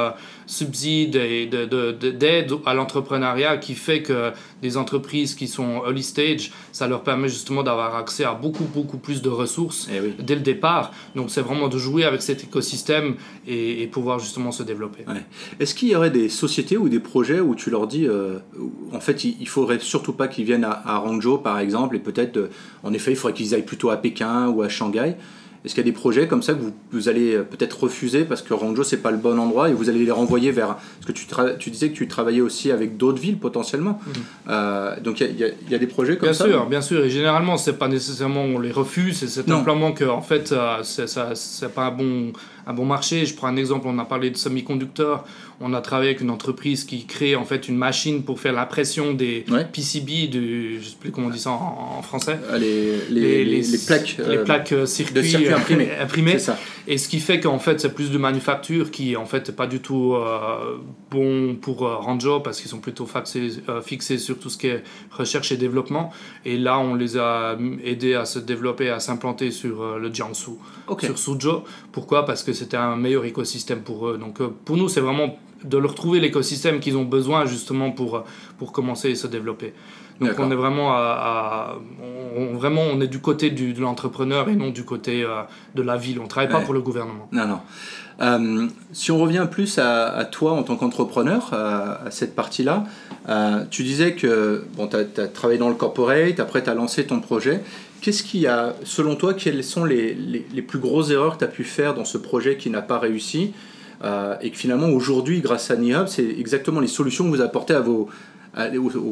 C: subsides et d'aide à l'entrepreneuriat qui fait que des entreprises qui sont early stage, ça leur permet justement d'avoir accès à beaucoup plus de ressources dès le départ. Donc c'est vraiment de jouer avec cet écosystème et pouvoir justement se développer.
B: Ouais. Est-ce qu'il y aurait des sociétés ou des projets où tu leur dis en fait il faudrait surtout pas qu'ils viennent à Hangzhou par exemple, et peut-être en effet il faudrait qu'ils aillent plutôt à Pékin ou à Shanghai? Est-ce qu'il y a des projets comme ça que vous allez peut-être refuser parce que Hangzhou c'est pas le bon endroit et vous allez les renvoyer vers... Parce que tu disais que tu travaillais aussi avec d'autres villes potentiellement. Donc il y a des projets comme ça?
C: Bien sûr. Et généralement c'est pas nécessairement on les refuse, c'est simplement que en fait c'est pas un bon marché. Je prends un exemple, on a parlé de semi-conducteurs. On a travaillé avec une entreprise qui crée en fait une machine pour faire l'impression des PCB, je sais plus comment on dit ça en français.
B: Les plaques.
C: Les plaques circuits imprimées.
B: C'est ça.
C: Et ce qui fait qu'en fait c'est plus de manufacture qui en fait n'est pas du tout bon pour Hangzhou parce qu'ils sont plutôt fixés sur tout ce qui est recherche et développement. Et là on les a aidés à se développer, à s'implanter sur le Jiangsu, sur Suzhou. Pourquoi? Parce que c'était un meilleur écosystème pour eux. Donc pour nous c'est vraiment de leur trouver l'écosystème qu'ils ont besoin justement pour commencer à se développer. Donc on est vraiment on est du côté de l'entrepreneur et non du côté de la ville. On ne travaille pas pour le gouvernement.
B: Non. Si on revient plus à toi en tant qu'entrepreneur, à cette partie-là, tu disais que tu as travaillé dans le corporate, après tu as lancé ton projet. Qu'est-ce qu'il y a, selon toi, quelles sont les plus grosses erreurs que tu as pu faire dans ce projet qui n'a pas réussi et que finalement aujourd'hui, grâce à NeHub, c'est exactement les solutions que vous apportez aux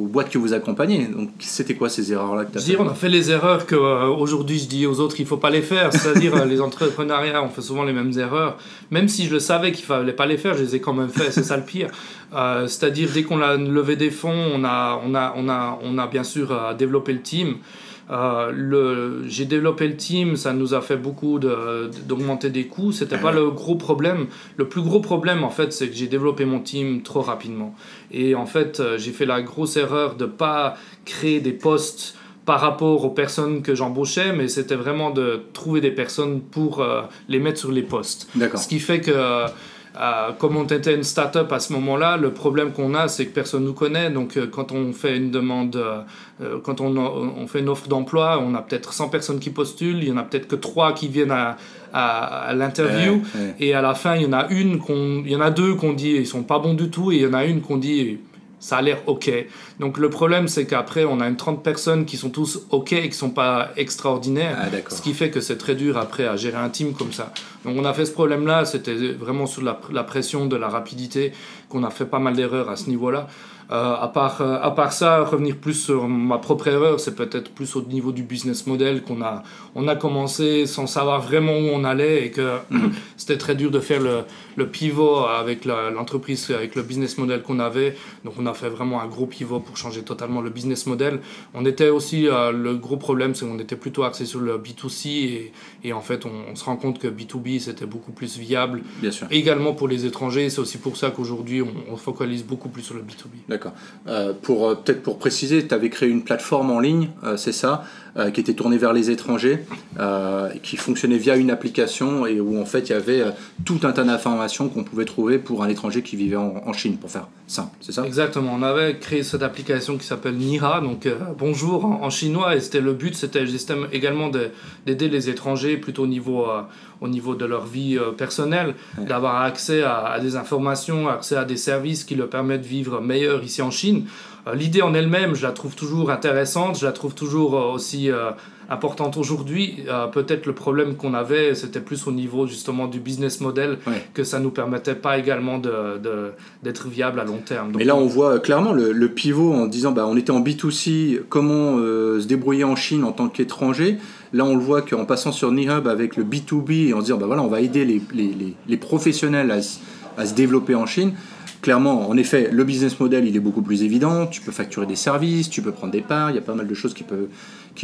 B: boîtes que vous accompagnez. Donc c'était quoi ces erreurs-là que tu as fait?
C: On a fait les erreurs qu'aujourd'hui je dis aux autres qu'il ne faut pas les faire. C'est-à-dire les entrepreneuriats, on fait souvent les mêmes erreurs. Même si je le savais qu'il ne fallait pas les faire, je les ai quand même fait. C'est ça le pire. C'est-à-dire dès qu'on a levé des fonds, on a bien sûr développé le team. J'ai développé le team, ça nous a fait beaucoup d'augmenter des coûts. C'était pas le gros problème. Le plus gros problème en fait, c'est que j'ai développé mon team trop rapidement. Et en fait, j'ai fait la grosse erreur de pas créer des postes par rapport aux personnes que j'embauchais, mais c'était vraiment de trouver des personnes pour les mettre sur les postes. Ce qui fait que comme on était une start-up à ce moment-là, le problème qu'on a, c'est que personne ne nous connaît. Donc, quand on fait une demande, quand on fait une offre d'emploi, on a peut-être 100 personnes qui postulent, il y en a peut-être que 3 qui viennent à l'interview. Et à la fin, il y en a 2 qu'on dit ils ne sont pas bons du tout, et il y en a une qu'on dit ça a l'air OK. Donc le problème, c'est qu'après, on a une 30 personnes qui sont tous OK et qui ne sont pas extraordinaires. Ce qui fait que c'est très dur après à gérer un team comme ça. Donc on a fait ce problème-là, c'était vraiment sous la pression de la rapidité qu'on a fait pas mal d'erreurs à ce niveau-là. À part ça, revenir plus sur ma propre erreur, c'est peut-être plus au niveau du business model on a commencé sans savoir vraiment où on allait et que c'était très dur de faire le pivot avec l'entreprise, avec le business model qu'on avait. Donc on a fait vraiment un gros pivot pour changer totalement le business model. On était aussi, le gros problème, c'est qu'on était plutôt axé sur le B2C et en fait on se rend compte que B2B c'était beaucoup plus viable.
B: Bien sûr.
C: Et également pour les étrangers, c'est aussi pour ça qu'aujourd'hui on focalise beaucoup plus sur le B2B.
B: D'accord. Peut-être pour préciser, tu avais créé une plateforme en ligne, c'est ça, qui était tournée vers les étrangers, qui fonctionnait via une application et où en fait il y avait tout un tas d'informations qu'on pouvait trouver pour un étranger qui vivait en Chine, pour faire simple, c'est ça?
C: Exactement, on avait créé cette application qui s'appelle Nira, donc bonjour en chinois, et le but c'était également d'aider les étrangers plutôt au niveau de leur vie personnelle, d'avoir accès à des informations, accès à des services qui leur permettent de vivre meilleur ici en Chine. L'idée en elle-même, je la trouve toujours intéressante, je la trouve toujours aussi importante aujourd'hui. Peut-être le problème qu'on avait, c'était plus au niveau justement du business model, que ça ne nous permettait pas également d'être viable à long terme. Donc,
B: mais là, on voit clairement le pivot en disant on était en B2C, comment se débrouiller en Chine en tant qu'étranger. Là, on le voit qu'en passant sur NeHub avec le B2B et en se disant on va aider les professionnels à se développer en Chine. Clairement, en effet, le business model, il est beaucoup plus évident. Tu peux facturer des services, tu peux prendre des parts. Il y a pas mal de choses qui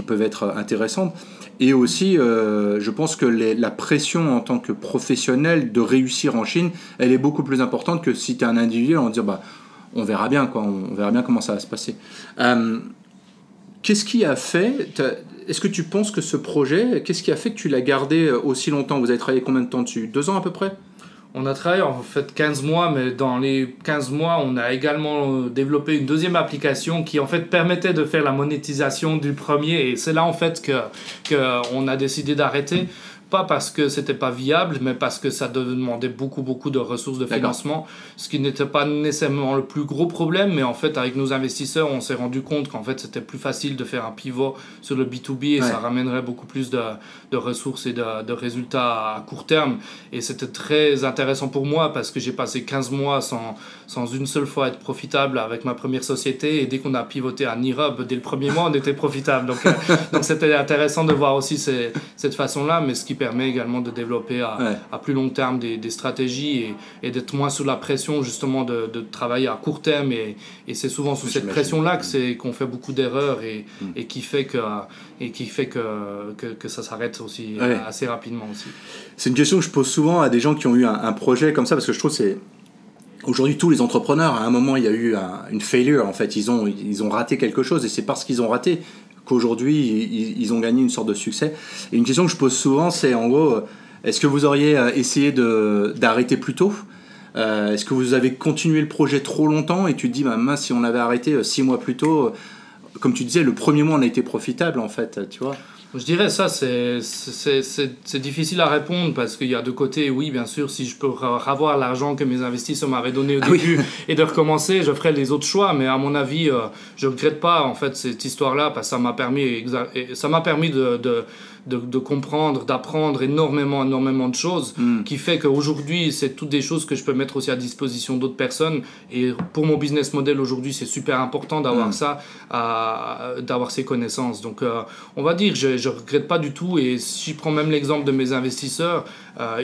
B: peuvent être intéressantes. Et aussi, je pense que la pression en tant que professionnel de réussir en Chine, elle est beaucoup plus importante que si tu es un individu en disant on verra bien, on verra bien comment ça va se passer. Qu'est-ce qui a fait est-ce que tu penses que ce projet, qu'est-ce qui a fait que tu l'as gardé aussi longtemps? Vous avez travaillé combien de temps dessus? 2 ans à peu près?
C: On a travaillé en fait 15 mois, mais dans les 15 mois, on a également développé une deuxième application qui en fait permettait de faire la monétisation du premier. Et c'est là en fait que on a décidé d'arrêter. Pas parce que c'était pas viable, mais parce que ça demandait beaucoup de ressources de financement, ce qui n'était pas nécessairement le plus gros problème, mais en fait avec nos investisseurs, on s'est rendu compte qu'en fait c'était plus facile de faire un pivot sur le B2B et ça ramènerait beaucoup plus de ressources et de résultats à court terme. Et c'était très intéressant pour moi parce que j'ai passé 15 mois sans une seule fois être profitable avec ma première société, et dès qu'on a pivoté à Nirub, dès le premier mois on était profitable. Donc c'était intéressant de voir aussi cette façon-là, mais ce qui permet également de développer à plus long terme des stratégies et d'être moins sous la pression justement de travailler à court terme, et c'est souvent sous cette pression-là qu'on fait beaucoup d'erreurs et qui fait que ça s'arrête aussi assez rapidement aussi.
B: C'est une question que je pose souvent à des gens qui ont eu un projet comme ça, parce que je trouve que c'est... Aujourd'hui, tous les entrepreneurs, à un moment, il y a eu une failure, en fait. Ils ont raté quelque chose, et c'est parce qu'ils ont raté qu'aujourd'hui, ils ont gagné une sorte de succès. Et une question que je pose souvent, c'est en gros, est-ce que vous auriez essayé d'arrêter plus tôt? Est-ce que vous avez continué le projet trop longtemps et tu te dis, bah, mince, si on avait arrêté 6 mois plus tôt, comme tu disais, le premier mois on a été profitable en fait, tu vois?
C: Je dirais ça, c'est difficile à répondre parce qu'il y a deux côtés. Oui, bien sûr, si je peux revoir l'argent que mes investisseurs m'avaient donné au début et de recommencer, je ferais les autres choix. Mais à mon avis, je ne regrette pas en fait cette histoire-là parce que ça m'a permis de comprendre, d'apprendre énormément de choses qui fait qu'aujourd'hui, c'est toutes des choses que je peux mettre aussi à disposition d'autres personnes. Et pour mon business model aujourd'hui, c'est super important d'avoir ça, d'avoir ces connaissances. Donc, on va dire, je regrette pas du tout. Et si je prends même l'exemple de mes investisseurs,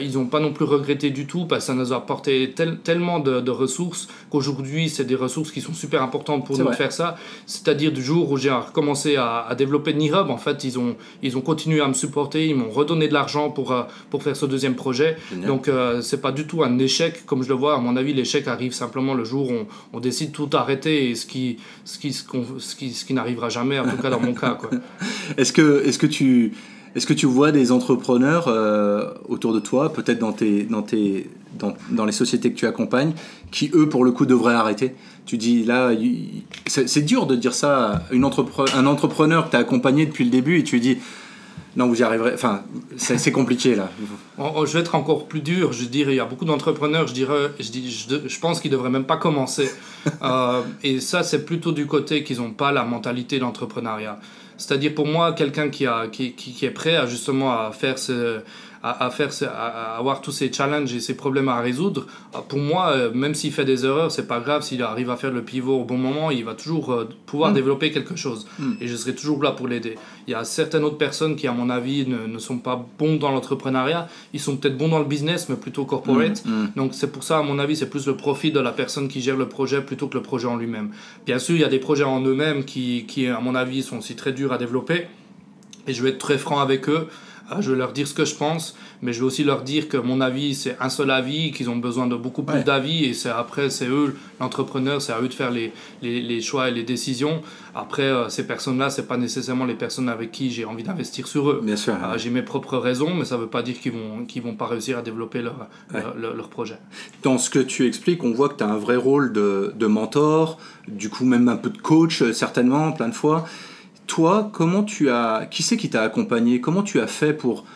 C: ils n'ont pas non plus regretté du tout parce que ça nous a apporté tellement de ressources qu'aujourd'hui, c'est des ressources qui sont super importantes pour nous de faire ça. C'est-à-dire du jour où j'ai recommencé à développer Nirub, en fait, ils ont continué à me supporter, ils m'ont redonné de l'argent pour faire ce deuxième projet. Génial. Donc, c'est pas du tout un échec comme je le vois. À mon avis, l'échec arrive simplement le jour où on décide tout arrêter, et ce qui n'arrivera jamais, en tout cas dans mon cas, quoi.
B: Est-ce que tu vois des entrepreneurs autour de toi, peut-être dans les sociétés que tu accompagnes, qui eux pour le coup devraient arrêter? Tu dis là, c'est dur de dire ça à un entrepreneur que tu as accompagné depuis le début, et tu lui dis non, vous y arriverez. Enfin, c'est compliqué là.
C: Je vais être encore plus dur. Je dirais, il y a beaucoup d'entrepreneurs. Je pense qu'ils devraient même pas commencer. Et ça, c'est plutôt du côté qu'ils n'ont pas la mentalité d'entrepreneuriat. C'est-à-dire pour moi, quelqu'un qui est prêt à justement à avoir tous ces challenges et ces problèmes à résoudre, pour moi, même s'il fait des erreurs, c'est pas grave. S'il arrive à faire le pivot au bon moment, il va toujours pouvoir développer quelque chose. Et je serai toujours là pour l'aider. Il y a certaines autres personnes qui, à mon avis, ne sont pas bons dans l'entrepreneuriat. Ils sont peut-être bons dans le business, mais plutôt corporate. Donc c'est pour ça, à mon avis, c'est plus le profit de la personne qui gère le projet plutôt que le projet en lui-même. Bien sûr, il y a des projets en eux-mêmes qui, à mon avis, sont aussi très durs à développer. Et je vais être très franc avec eux. Je vais leur dire ce que je pense, mais je vais aussi leur dire que mon avis, c'est un seul avis, qu'ils ont besoin de beaucoup plus d'avis, et c'est eux, l'entrepreneur, c'est à eux de faire les choix et les décisions. Après, ces personnes-là, c'est pas nécessairement les personnes avec qui j'ai envie d'investir sur eux.
B: Bien sûr.
C: J'ai mes propres raisons, mais ça veut pas dire qu'ils vont pas réussir à développer leur projet. Dans
B: ce que tu expliques, on voit que tu as un vrai rôle de mentor, du coup même un peu de coach, certainement, plein de fois. Toi, qui c'est qui t'a accompagné? Comment tu as fait pour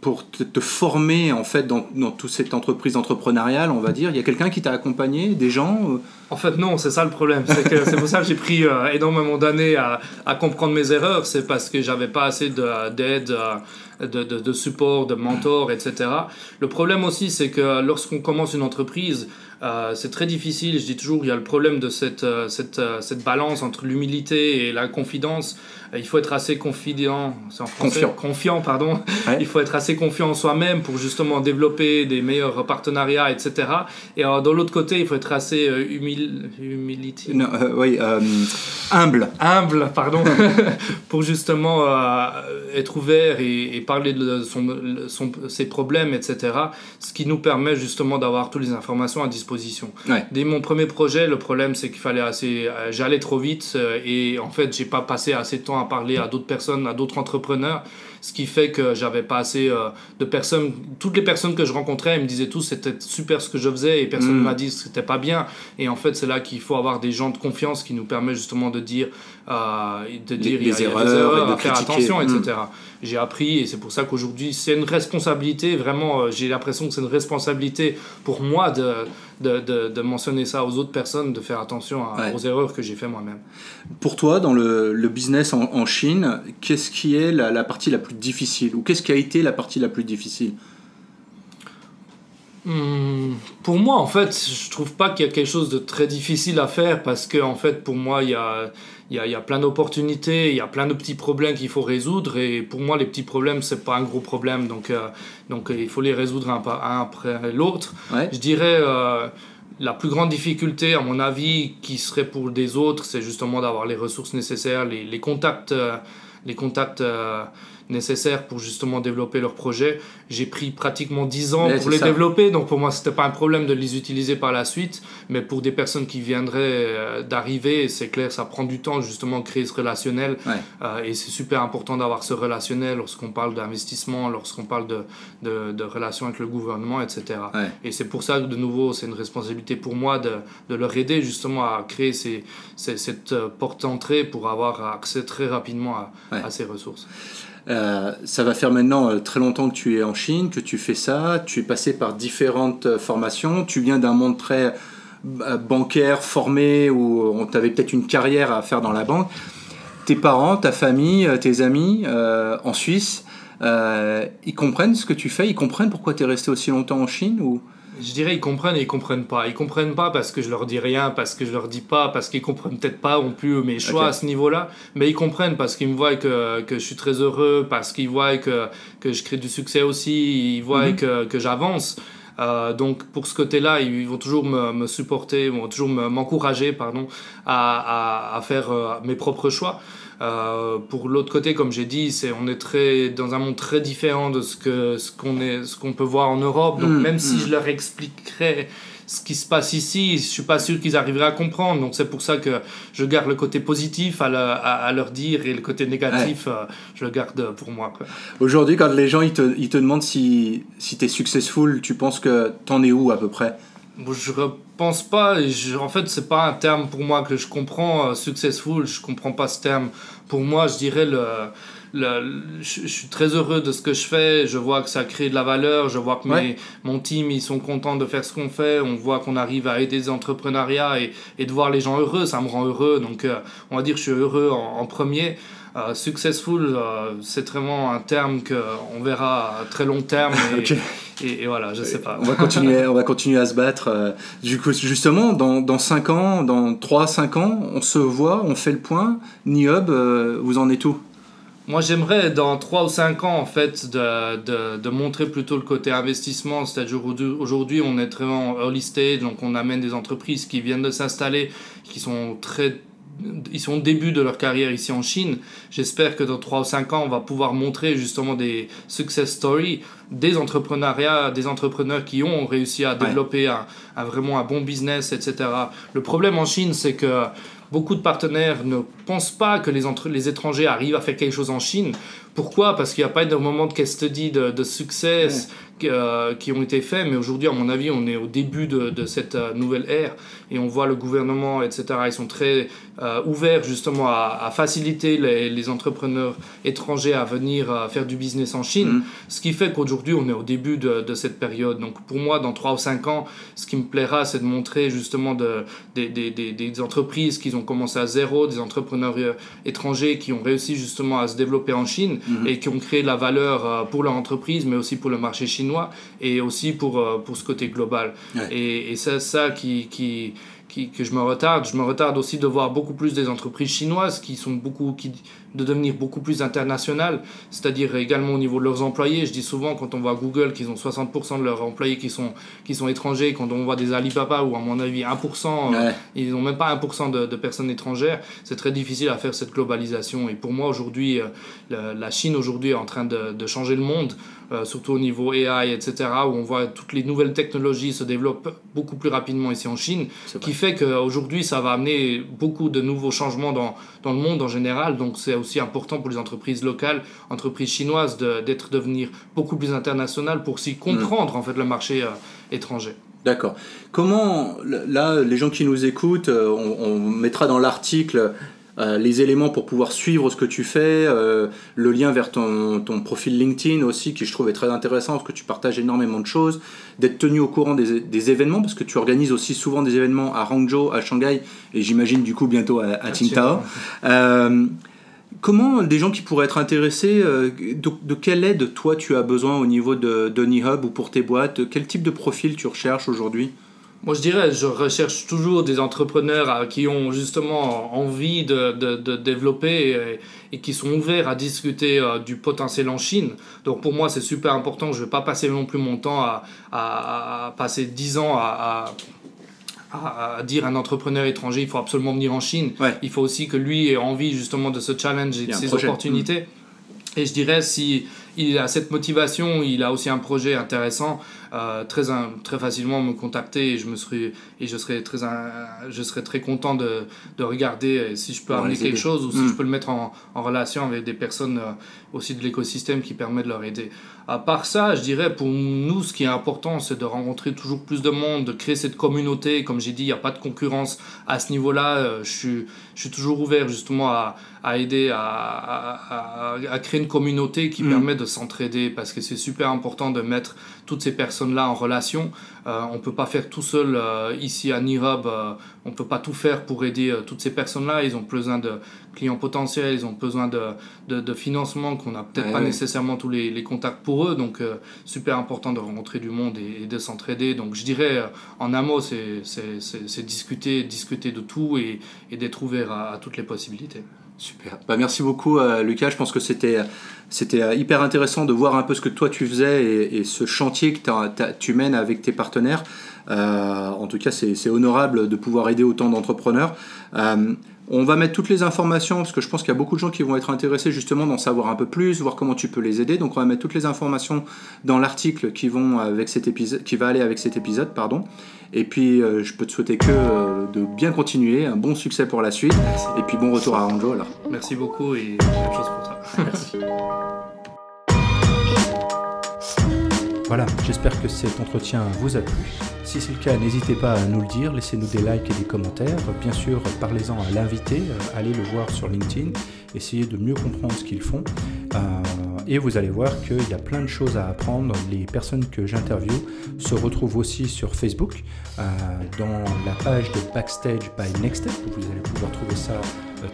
B: te former en fait dans toute cette entreprise entrepreneuriale, on va dire? Il y a quelqu'un qui t'a accompagné, des gens?
C: En fait, non, c'est ça le problème. C'est pour ça que j'ai pris énormément d'années à comprendre mes erreurs. C'est parce que j'avais pas assez d'aide, de support, de mentor, etc. Le problème aussi, c'est que lorsqu'on commence une entreprise, c'est très difficile. Je dis toujours, il y a le problème de cette balance entre l'humilité et la confidence. Il faut être assez confiant, pardon. Ouais. Il faut être assez assez confiant en soi-même pour justement développer des meilleurs partenariats, etc. Et de l'autre côté, il faut être assez
B: humble.
C: Humble, pardon, pour justement être ouvert et parler de ses problèmes, etc. Ce qui nous permet justement d'avoir toutes les informations à disposition.
B: Ouais.
C: Dès mon premier projet, le problème c'est qu'il fallait j'allais trop vite et en fait j'ai pas passé assez de temps à parler à d'autres personnes, à d'autres entrepreneurs, ce qui fait que j'avais pas assez de personnes. Toutes les personnes que je rencontrais, ils me disaient tous c'était super ce que je faisais et personne ne m'a dit que c'était pas bien. Et en fait c'est là qu'il faut avoir des gens de confiance qui nous permettent justement de dire il y a des erreurs, à faire attention, etc. J'ai appris et c'est pour ça qu'aujourd'hui c'est une responsabilité, vraiment j'ai l'impression que c'est une responsabilité pour moi de mentionner ça aux autres personnes, de faire attention aux erreurs que j'ai fait moi-même.
B: Pour toi, dans le business en Chine, qu'est-ce qui est la partie la plus difficile, ou qu'est-ce qui a été la partie la plus difficile?
C: Pour moi, en fait, je trouve pas qu'il y a quelque chose de très difficile à faire parce que, en fait, pour moi, il y a plein d'opportunités, il y a plein de petits problèmes qu'il faut résoudre et pour moi, les petits problèmes, c'est pas un gros problème, donc il faut les résoudre un après l'autre.
B: Ouais.
C: Je dirais la plus grande difficulté, à mon avis, qui serait pour des autres, c'est justement d'avoir les ressources nécessaires, les contacts nécessaires pour justement développer leur projet. J'ai pris pratiquement 10 ans pour les développer, donc pour moi c'était pas un problème de les utiliser par la suite, mais pour des personnes qui viendraient d'arriver, c'est clair, ça prend du temps justement de créer ce relationnel, et c'est super important d'avoir ce relationnel lorsqu'on parle d'investissement, lorsqu'on parle de relations avec le gouvernement, etc. Et c'est pour ça que de nouveau c'est une responsabilité pour moi de leur aider justement à créer cette porte d'entrée pour avoir accès très rapidement à ces ressources.
B: Ça va faire maintenant très longtemps que tu es en Chine, que tu fais ça, tu es passé par différentes formations, tu viens d'un monde très bancaire, formé, où on t'avait peut-être une carrière à faire dans la banque. Tes parents, ta famille, tes amis en Suisse, ils comprennent ce que tu fais, ils comprennent pourquoi tu es resté aussi longtemps en Chine ou...
C: Je dirais ils comprennent et ils comprennent pas. Ils comprennent pas parce que je leur dis rien, parce que je leur dis pas, parce qu'ils comprennent peut-être pas non plus mes choix à ce niveau-là. Mais ils comprennent parce qu'ils me voient que je suis très heureux, parce qu'ils voient que je crée du succès aussi, ils voient que j'avance. Donc pour ce côté-là, ils vont toujours me supporter, ils vont toujours m'encourager à faire mes propres choix. Pour l'autre côté, comme j'ai dit, on est dans un monde très différent de ce qu'on peut voir en Europe. Donc même si je leur expliquerais ce qui se passe ici, je suis pas sûr qu'ils arriveraient à comprendre. Donc c'est pour ça que je garde le côté positif à leur dire et le côté négatif, je le garde pour moi, quoi.
B: Aujourd'hui, quand les gens ils te demandent si t'es successful, tu penses que t'en es où à peu près?
C: Je pense pas, en fait c'est pas un terme pour moi que je comprends, successful, je comprends pas ce terme. Pour moi, je dirais je suis très heureux de ce que je fais, je vois que ça crée de la valeur, je vois que mon team ils sont contents de faire ce qu'on fait, on voit qu'on arrive à aider des entrepreneuriats et de voir les gens heureux, ça me rend heureux, donc on va dire que je suis heureux en premier. Successful, c'est vraiment un terme qu'on verra à très long terme et voilà, je sais pas.
B: On va continuer à se battre. Du coup, justement, dans 5 ans, dans 3-5 ans, on se voit, on fait le point. Niob, vous en êtes où?
C: Moi, j'aimerais dans 3 ou 5 ans, en fait, de montrer plutôt le côté investissement. C'est-à-dire aujourd'hui, on est très en early stage, donc on amène des entreprises qui viennent de s'installer, ils sont au début de leur carrière ici en Chine. J'espère que dans 3 ou 5 ans, on va pouvoir montrer justement des success stories, des entrepreneurs qui ont réussi à développer vraiment un bon business, etc. Le problème en Chine, c'est que beaucoup de partenaires ne pensent pas que les étrangers arrivent à faire quelque chose en Chine. Pourquoi? Parce qu'il n'y a pas énormément de case studies de succès qui ont été faits, mais aujourd'hui, à mon avis, on est au début de cette nouvelle ère et on voit le gouvernement, etc. Ils sont très ouverts justement à faciliter les entrepreneurs étrangers à venir faire du business en Chine, ce qui fait qu'aujourd'hui, on est au début de cette période. Donc pour moi, dans 3 ou 5 ans, ce qui me plaira, c'est de montrer justement des entreprises qui ont commencé à zéro, des entrepreneurs étrangers qui ont réussi justement à se développer en Chine et qui ont créé de la valeur pour leur entreprise, mais aussi pour le marché chinois et aussi pour ce côté global. Et c'est ça qui que je me retarde. Je me retarde aussi de voir beaucoup plus des entreprises chinoises de devenir beaucoup plus internationales, c'est-à-dire également au niveau de leurs employés. Je dis souvent, quand on voit Google qu'ils ont 60% de leurs employés qui sont étrangers, quand on voit des Alibaba où à mon avis 1%, ils n'ont même pas 1% de personnes étrangères, c'est très difficile à faire cette globalisation. Et pour moi aujourd'hui, la Chine aujourd'hui est en train de changer le monde, surtout au niveau AI, etc., où on voit toutes les nouvelles technologies se développent beaucoup plus rapidement ici en Chine, qui fait qu'aujourd'hui ça va amener beaucoup de nouveaux changements dans le monde en général. Donc c'est aussi important pour les entreprises locales, entreprises chinoises, devenir beaucoup plus internationales pour s'y comprendre en fait le marché étranger.
B: D'accord. Comment, là, les gens qui nous écoutent, on mettra dans l'article les éléments pour pouvoir suivre ce que tu fais, le lien vers ton profil LinkedIn aussi, qui je trouve est très intéressant parce que tu partages énormément de choses, d'être tenu au courant des événements, parce que tu organises aussi souvent des événements à Hangzhou, à Shanghai, et j'imagine du coup bientôt à Qingdao. Comment des gens qui pourraient être intéressés, de quelle aide toi tu as besoin au niveau de NeHub ou pour tes boîtes? Quel type de profil tu recherches aujourd'hui?
C: Moi, je dirais, je recherche toujours des entrepreneurs qui ont justement envie de développer et qui sont ouverts à discuter du potentiel en Chine. Donc pour moi, c'est super important. Je ne vais pas passer non plus mon temps à passer 10 ans à dire à un entrepreneur étranger, il faut absolument venir en Chine. Il faut aussi que lui ait envie justement de se challenger de ses opportunités. Et je dirais, si il a cette motivation, il a aussi un projet intéressant, très facilement me contacter et je serais très content de regarder si je peux amener quelque chose ou si je peux le mettre en relation avec des personnes aussi de l'écosystème qui permet de leur aider. À part ça, je dirais pour nous, ce qui est important, c'est de rencontrer toujours plus de monde, de créer cette communauté. Comme j'ai dit, il n'y a pas de concurrence à ce niveau-là. Je suis toujours ouvert justement à aider à créer une communauté qui permet de s'entraider, parce que c'est super important de mettre toutes ces personnes-là en relation. On ne peut pas faire tout seul ici à NeHub. On ne peut pas tout faire pour aider toutes ces personnes-là. Ils ont besoin de clients potentiels, ils ont besoin de financement qu'on n'a peut-être pas nécessairement tous les contacts pour eux. Donc, super important de rencontrer du monde et de s'entraider. Donc, je dirais, en un mot, c'est discuter de tout et d'être ouvert à toutes les possibilités.
B: Super. Merci beaucoup, Lucas. Je pense que c'était hyper intéressant de voir un peu ce que toi tu faisais et ce chantier que tu mènes avec tes partenaires. En tout cas, c'est honorable de pouvoir aider autant d'entrepreneurs. On va mettre toutes les informations, parce que je pense qu'il y a beaucoup de gens qui vont être intéressés justement d'en savoir un peu plus, voir comment tu peux les aider. Donc on va mettre toutes les informations dans l'article qui va aller avec cet épisode. Et puis je peux te souhaiter de bien continuer, un bon succès pour la suite.
C: Merci.
B: Et puis bon retour à Hangzhou alors.
C: Merci beaucoup et même chose pour toi.
B: Merci. Voilà, j'espère que cet entretien vous a plu. Si c'est le cas, n'hésitez pas à nous le dire, laissez-nous des likes et des commentaires. Bien sûr, parlez-en à l'invité, allez le voir sur LinkedIn, essayez de mieux comprendre ce qu'ils font. Et vous allez voir qu'il y a plein de choses à apprendre. Les personnes que j'interviewe se retrouvent aussi sur Facebook, dans la page de Backstage by Nextstep. Vous allez pouvoir trouver ça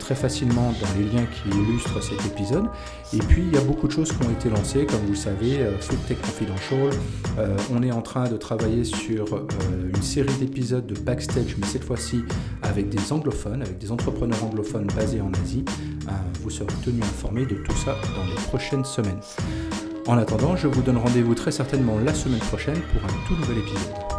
B: très facilement dans les liens qui illustrent cet épisode. Et puis il y a beaucoup de choses qui ont été lancées, comme vous le savez, Foodtech Confidential. On est en train de travailler sur une série d'épisodes de Backstage, mais cette fois-ci avec des anglophones, avec des entrepreneurs anglophones basés en Asie. Vous serez tenus informés de tout ça dans les prochaines semaines. En attendant, je vous donne rendez-vous très certainement la semaine prochaine pour un tout nouvel épisode.